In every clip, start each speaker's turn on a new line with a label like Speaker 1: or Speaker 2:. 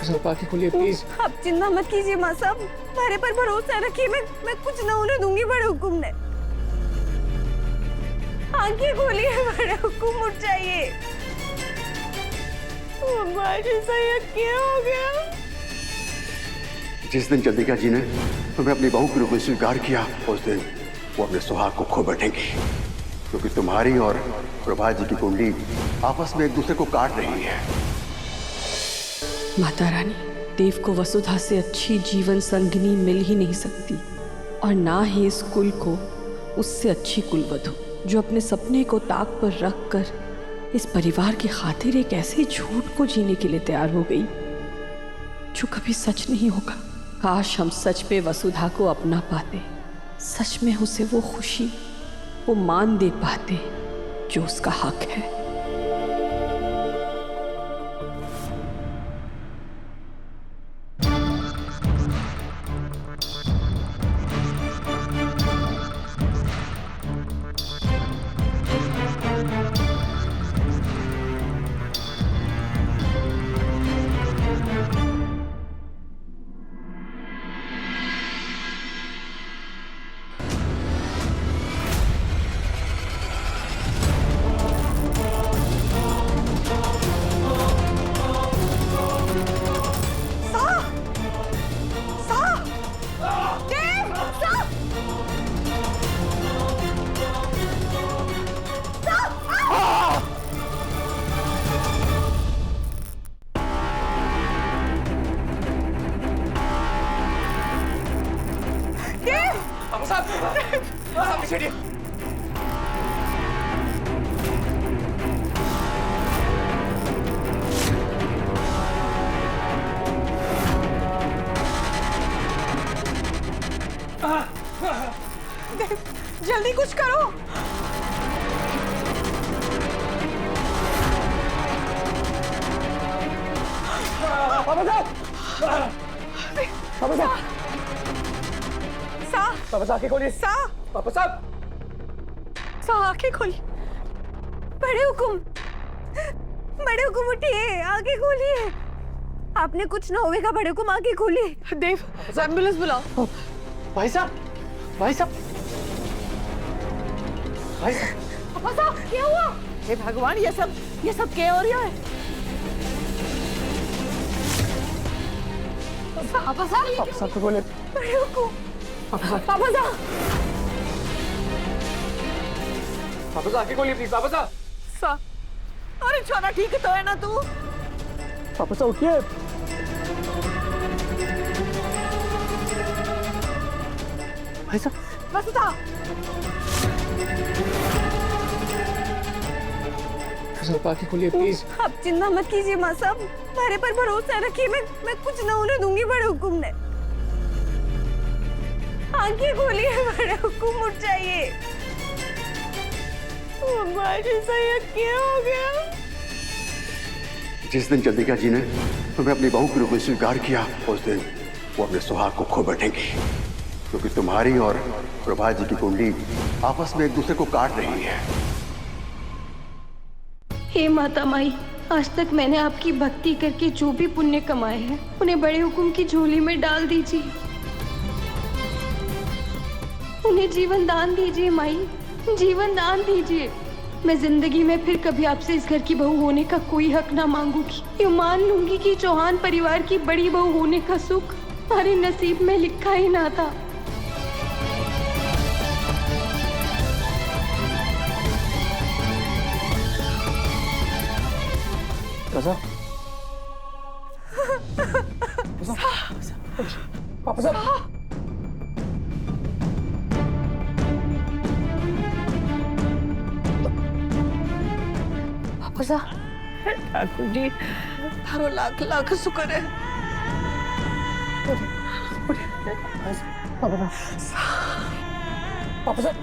Speaker 1: साहब आंखें खोलिए प्लीज।
Speaker 2: आप चिंता मत कीजिए माँ साहब, मेरे पर भरोसा रखिए, मैं कुछ ना होने दूंगी बड़े हुकुम ने। आंखें खोलिए बड़े हुकुम, उठ जाइए। ऐसा क्या हो गया?
Speaker 3: जिस दिन चंद्रिका जी ने तुम्हें अपनी बहू के रूप में स्वीकार किया, उस दिन वो अपने सुहाग को खो बैठेंगी, क्योंकि तुम्हारी और प्रभात जी की कुंडली आपस में एक दूसरे को काट रही है।
Speaker 4: माता रानी, देव को वसुधा से अच्छी जीवन संगिनी मिल ही नहीं सकती, और ना ही इस कुल को उससे अच्छी कुलवधु, जो अपने सपने को ताक पर रख कर इस परिवार की खातिर एक ऐसे झूठ को जीने के लिए तैयार हो गई जो कभी सच नहीं होगा। काश हम सच में वसुधा को अपना पाते, सच में उसे वो खुशी, वो मान दे पाते जो उसका हक है।
Speaker 2: जल्दी कुछ करो।
Speaker 1: पापा साहब, पापा साहब, पापा साहब आंखें खोलिए। पापा साहब,
Speaker 2: आंखें खोलिए। बड़े हुकुम, बड़े हुकुम उठिए, आंखें खोलिए। आपने कुछ ना होगा बड़े हुकुम, आंखें खोलिए।
Speaker 4: देव, एम्बुलेंस बुलाओ।
Speaker 1: भाई साहब, भाई साहब, भाई साहब।
Speaker 2: पापा साहब क्या हुआ? हे भगवान, ये सब क्या हो रहा है? पापा साहब
Speaker 1: को बोले।
Speaker 2: बड़े हुकुम, पापा साहब, पापा
Speaker 1: साहब आंखें खोलिए प्लीज। पापा साहब,
Speaker 2: अरे छोरा ठीक तो है ना तू?
Speaker 1: पापा साहब उठिए। भाई साहब,
Speaker 2: वसुधा,
Speaker 1: साहब आंखें खोलिए प्लीज।
Speaker 2: आप चिंता मत कीजिए माँ साहब, मेरे पर भरोसा रखिए, मैं कुछ ना होने दूंगी बड़े हुकुम ने। आंखें खोलिए बड़े हुकुम, उठ जाइए। ऐसा क्या हो गया?
Speaker 3: जिस दिन चंद्रिका जी ने तुम्हें अपनी बहू के रूप में स्वीकार किया, उस दिन वो अपने सुहाग को खो बैठेंगी, क्योंकि तुम्हारी और प्रभात जी की कुंडली आपस में एक दूसरे को काट रही है।
Speaker 5: हे माता माई, आज तक मैंने आपकी भक्ति करके जो भी पुण्य कमाए हैं, उन्हें बड़े हुकुम की झोली में डाल दीजिए। उन्हें जीवन दान दीजिए माई, जीवन दान दीजिए। मैं जिंदगी में फिर कभी आपसे इस घर की बहू होने का कोई हक ना मांगूंगी। ये मान लूंगी कि चौहान परिवार की बड़ी बहू होने का सुख हमारे नसीब में लिखा ही ना था।
Speaker 1: पापा साहब,
Speaker 2: ठाकुर जी, थारो लाख लाख शुक्र है।
Speaker 1: पापा साहब,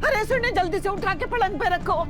Speaker 2: अरे सुने, जल्दी से उठा के पलंग पे रखो।